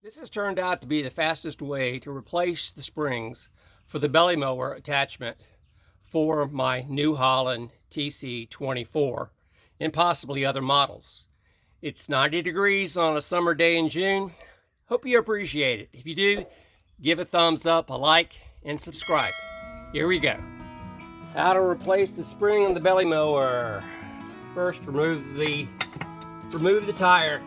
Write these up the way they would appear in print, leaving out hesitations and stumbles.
This has turned out to be the fastest way to replace the springs for the belly mower attachment for my New Holland TC24 and possibly other models. It's 90 degrees on a summer day in June. Hope you appreciate it. If you do, give a thumbs up, a like, and subscribe. Here we go. How to replace the spring on the belly mower. First, remove the tire.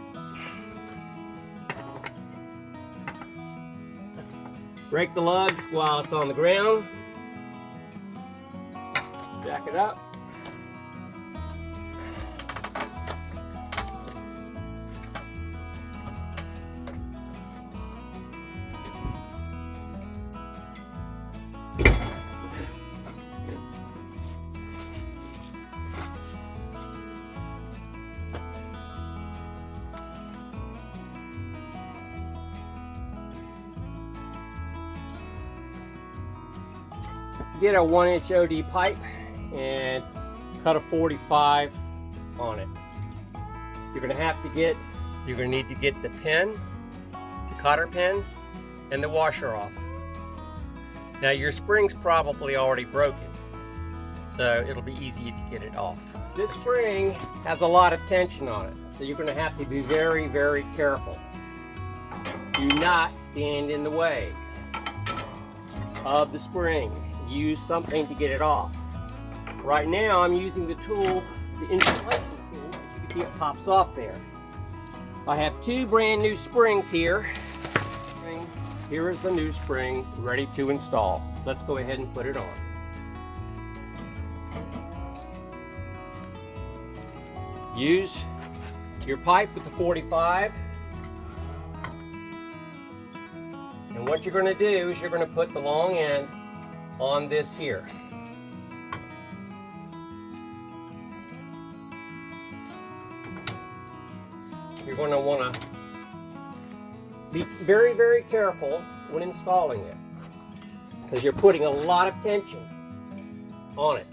Break the lugs while it's on the ground. Jack it up. Get a 1-inch OD pipe and cut a 45 on it. You're gonna need to get the pin, the cotter pin, and the washer off. Now your spring's probably already broken, so it'll be easy to get it off. This spring has a lot of tension on it, so you're gonna have to be very, very careful. Do not stand in the way of the spring. Use something to get it off. Right now I'm using the tool, the installation tool. As you can see, it pops off there. I have two brand new springs here. Here is the new spring ready to install. Let's go ahead and put it on. Use your pipe with the 45. And what you're going to do is you're going to put the long end on this here. You're going to want to be very, very careful when installing it, because you're putting a lot of tension on it.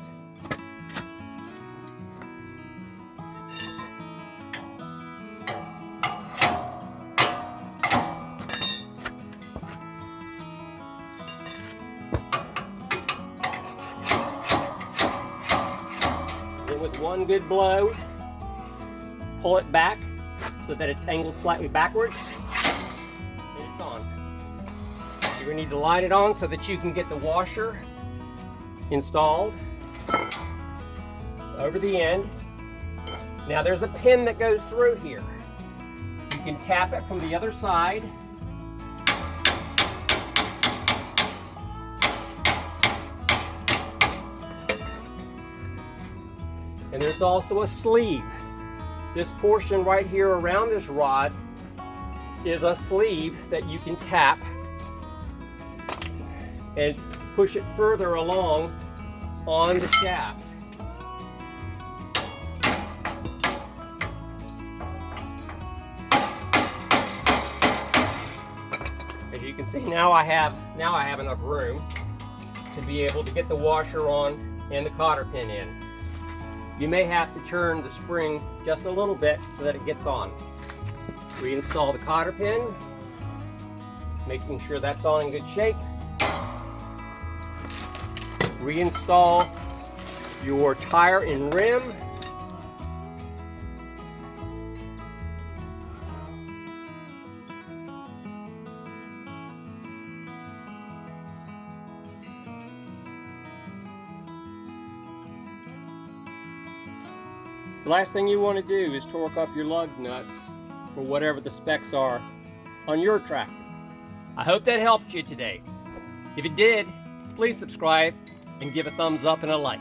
With one good blow, pull it back so that it's angled slightly backwards, and it's on. You're going to need to line it on so that you can get the washer installed over the end. Now there's a pin that goes through here. You can tap it from the other side. And there's also a sleeve. This portion right here around this rod is a sleeve that you can tap and push it further along on the shaft. As you can see, now I have enough room to be able to get the washer on and the cotter pin in. You may have to turn the spring just a little bit so that it gets on. Reinstall the cotter pin, making sure that's all in good shape. Reinstall your tire and rim. The last thing you want to do is torque up your lug nuts for whatever the specs are on your tractor. I hope that helped you today. If it did, please subscribe and give a thumbs up and a like.